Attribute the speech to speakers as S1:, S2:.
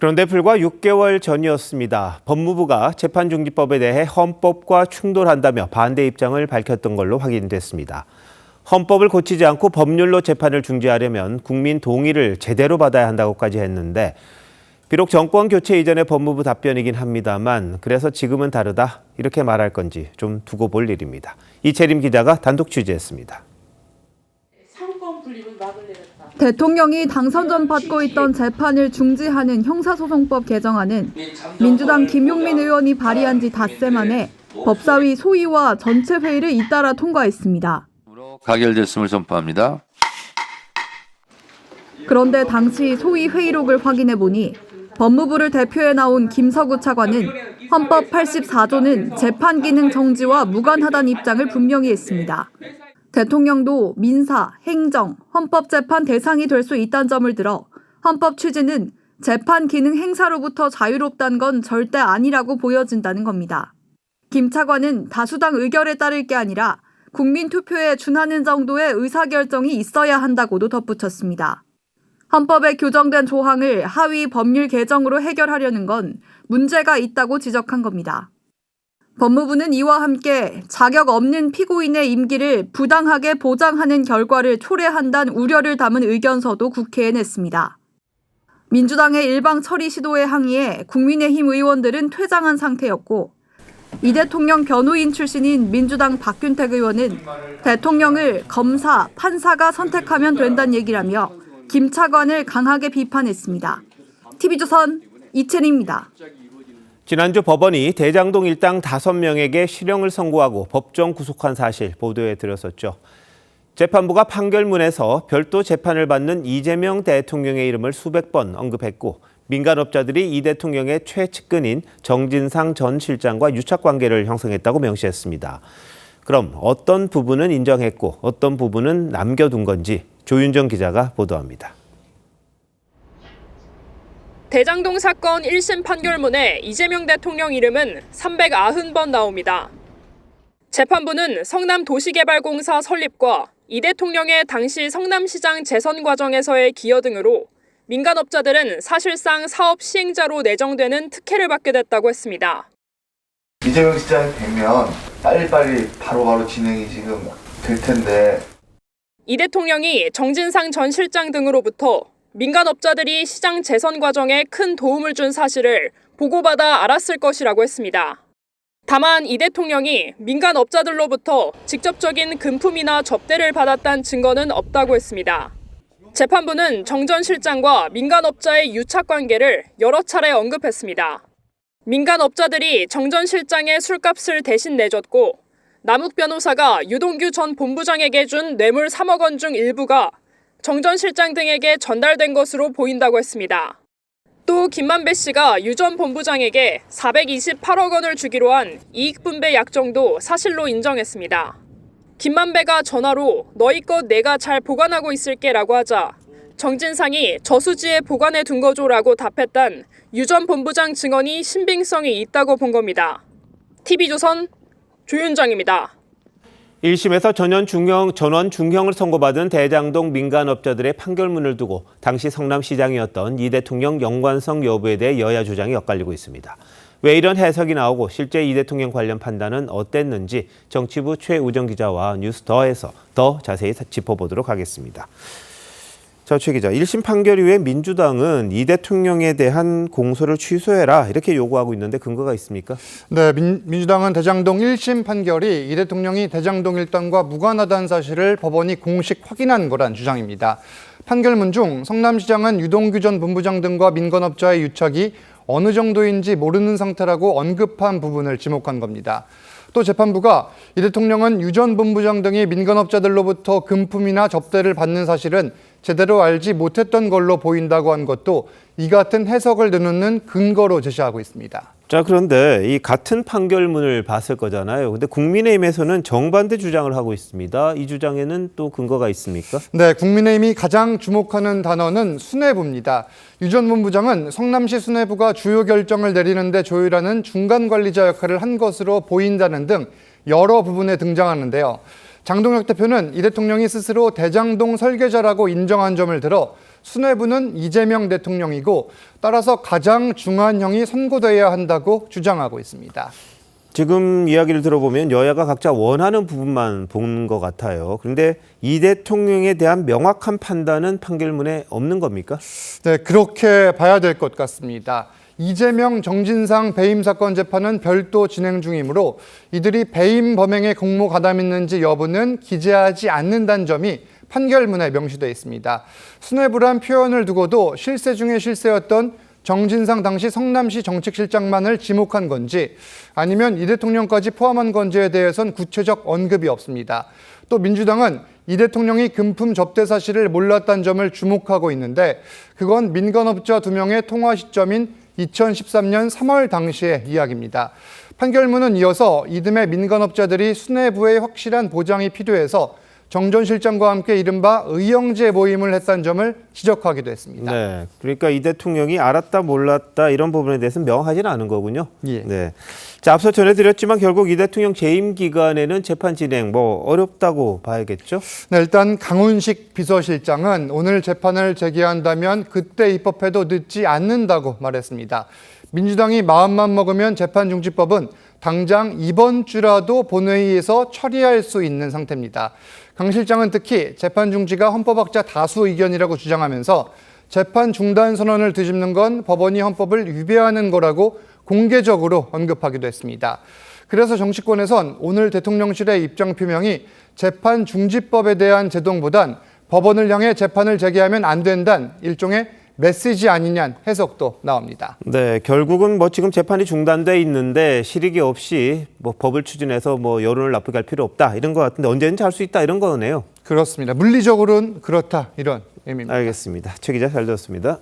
S1: 그런데 불과 6개월 전이었습니다. 법무부가 재판중지법에 대해 헌법과 충돌한다며 반대 입장을 밝혔던 걸로 확인됐습니다. 헌법을 고치지 않고 법률로 재판을 중지하려면 국민 동의를 제대로 받아야 한다고까지 했는데 비록 정권 교체 이전의 법무부 답변이긴 합니다만 그래서 지금은 다르다 이렇게 말할 건지 좀 두고 볼 일입니다. 이채림 기자가 단독 취재했습니다.
S2: 대통령이 당선 전 받고 있던 재판을 중지하는 형사소송법 개정안은 민주당 김용민 의원이 발의한 지 닷새 만에 법사위 소위와 전체 회의를 잇따라 통과했습니다.
S3: 가결됐음을 선포합니다.
S2: 그런데 당시 소위 회의록을 확인해 보니 법무부를 대표해 나온 김서구 차관은 헌법 84조는 재판 기능 정지와 무관하다는 입장을 분명히 했습니다. 대통령도 민사, 행정, 헌법재판 대상이 될 수 있다는 점을 들어 헌법 취지는 재판 기능 행사로부터 자유롭다는 건 절대 아니라고 보여진다는 겁니다. 김 차관은 다수당 의결에 따를 게 아니라 국민 투표에 준하는 정도의 의사결정이 있어야 한다고도 덧붙였습니다. 헌법에 규정된 조항을 하위 법률 개정으로 해결하려는 건 문제가 있다고 지적한 겁니다. 법무부는 이와 함께 자격 없는 피고인의 임기를 부당하게 보장하는 결과를 초래한다는 우려를 담은 의견서도 국회에 냈습니다. 민주당의 일방 처리 시도에 항의해 국민의힘 의원들은 퇴장한 상태였고 이 대통령 변호인 출신인 민주당 박균택 의원은 대통령을 검사, 판사가 선택하면 된다는 얘기라며 김 차관을 강하게 비판했습니다. TV조선 이채림입니다.
S1: 지난주 법원이 대장동 일당 5명에게 실형을 선고하고 법정 구속한 사실 보도해 드렸었죠. 재판부가 판결문에서 별도 재판을 받는 이재명 대통령의 이름을 수백 번 언급했고 민간업자들이 이 대통령의 최측근인 정진상 전 실장과 유착관계를 형성했다고 명시했습니다. 그럼 어떤 부분은 인정했고 어떤 부분은 남겨둔 건지 조윤정 기자가 보도합니다.
S4: 대장동 사건 1심 판결문에 이재명 대통령 이름은 390번 나옵니다. 재판부는 성남도시개발공사 설립과 이 대통령의 당시 성남시장 재선 과정에서의 기여 등으로 민간업자들은 사실상 사업 시행자로 내정되는 특혜를 받게 됐다고 했습니다.
S5: 이재명 시장이 되면 빨리빨리 바로바로 진행이 지금 될 텐데
S4: 이 대통령이 정진상 전 실장 등으로부터 민간업자들이 시장 재선 과정에 큰 도움을 준 사실을 보고받아 알았을 것이라고 했습니다. 다만 이 대통령이 민간업자들로부터 직접적인 금품이나 접대를 받았다는 증거는 없다고 했습니다. 재판부는 정 전 실장과 민간업자의 유착관계를 여러 차례 언급했습니다. 민간업자들이 정 전 실장의 술값을 대신 내줬고 남욱 변호사가 유동규 전 본부장에게 준 뇌물 3억 원 중 일부가 정 전 실장 등에게 전달된 것으로 보인다고 했습니다. 또 김만배 씨가 유 전 본부장에게 428억 원을 주기로 한 이익분배 약정도 사실로 인정했습니다. 김만배가 전화로 너희 것 내가 잘 보관하고 있을게라고 하자 정진상이 저수지에 보관해 둔 거죠라고 답했단 유 전 본부장 증언이 신빙성이 있다고 본 겁니다. TV조선 조윤정입니다.
S1: 1심에서 전원 중형을 선고받은 대장동 민간업자들의 판결문을 두고 당시 성남시장이었던 이 대통령 연관성 여부에 대해 여야 주장이 엇갈리고 있습니다. 왜 이런 해석이 나오고 실제 이 대통령 관련 판단은 어땠는지 정치부 최우정 기자와 뉴스더에서 더 자세히 짚어보도록 하겠습니다. 자, 최 기자, 1심 판결 이후에 민주당은 이 대통령에 대한 공소를 취소해라 이렇게 요구하고 있는데 근거가 있습니까?
S6: 네, 민주당은 대장동 1심 판결이 이 대통령이 대장동 일당과 무관하다는 사실을 법원이 공식 확인한 거란 주장입니다. 판결문 중 성남시장은 유동규 전 본부장 등과 민간업자의 유착이 어느 정도인지 모르는 상태라고 언급한 부분을 지목한 겁니다. 또 재판부가 이 대통령은 유 전 본부장 등이 민간업자들로부터 금품이나 접대를 받는 사실은 제대로 알지 못했던 걸로 보인다고 한 것도 이 같은 해석을 내놓는 근거로 제시하고 있습니다.
S1: 자, 그런데 이 같은 판결문을 봤을 거잖아요. 근데 국민의힘에서는 정반대 주장을 하고 있습니다. 이 주장에는 또 근거가 있습니까?
S6: 네, 국민의힘이 가장 주목하는 단어는 수뇌부입니다. 유 전 본부장은 성남시 수뇌부가 주요 결정을 내리는 데 조율하는 중간 관리자 역할을 한 것으로 보인다는 등 여러 부분에 등장하는데요. 장동혁 대표는 이 대통령이 스스로 대장동 설계자라고 인정한 점을 들어 수뇌부는 이재명 대통령이고 따라서 가장 중한 형이 선고돼야 한다고 주장하고 있습니다.
S1: 지금 이야기를 들어보면 여야가 각자 원하는 부분만 본 것 같아요. 그런데 이 대통령에 대한 명확한 판단은 판결문에 없는 겁니까?
S6: 네, 그렇게 봐야 될 것 같습니다. 이재명, 정진상 배임 사건 재판은 별도 진행 중이므로 이들이 배임 범행에 공모 가담했는지 여부는 기재하지 않는다는 점이 판결문에 명시되어 있습니다. 수뇌부란 표현을 두고도 실세 중에 실세였던 정진상 당시 성남시 정책실장만을 지목한 건지 아니면 이 대통령까지 포함한 건지에 대해선 구체적 언급이 없습니다. 또 민주당은 이 대통령이 금품 접대 사실을 몰랐다는 점을 주목하고 있는데 그건 민간업자 2명의 통화 시점인 2013년 3월 당시의 이야기입니다. 판결문은 이어서 이듬해 민간업자들이 수뇌부의 확실한 보장이 필요해서 정 전 실장과 함께 이른바 의형제 모임을 했다는 점을 지적하기도 했습니다.
S1: 네, 그러니까 이 대통령이 알았다 몰랐다 이런 부분에 대해서는 명확하지는 않은 거군요.
S6: 예.
S1: 네. 자, 앞서 전해드렸지만 결국 이 대통령 재임 기간에는 재판 진행 어렵다고 봐야겠죠?
S6: 네, 일단 강훈식 비서실장은 오늘 재판을 재개한다면 그때 입법해도 늦지 않는다고 말했습니다. 민주당이 마음만 먹으면 재판중지법은 당장 이번 주라도 본회의에서 처리할 수 있는 상태입니다. 강 실장은 특히 재판 중지가 헌법학자 다수 의견이라고 주장하면서 재판 중단 선언을 뒤집는 건 법원이 헌법을 위배하는 거라고 공개적으로 언급하기도 했습니다. 그래서 정치권에선 오늘 대통령실의 입장 표명이 재판 중지법에 대한 제동보단 법원을 향해 재판을 재개하면 안 된다는 일종의 메시지 아니냐는 해석도 나옵니다.
S1: 네, 결국은 지금 재판이 중단돼 있는데 실익이 없이 법을 추진해서 여론을 나쁘게 할 필요 없다 이런 것 같은데 언제든지 할 수 있다 이런 거네요.
S6: 그렇습니다. 물리적으로는 그렇다 이런 의미입니다.
S1: 알겠습니다. 최 기자 잘 들었습니다.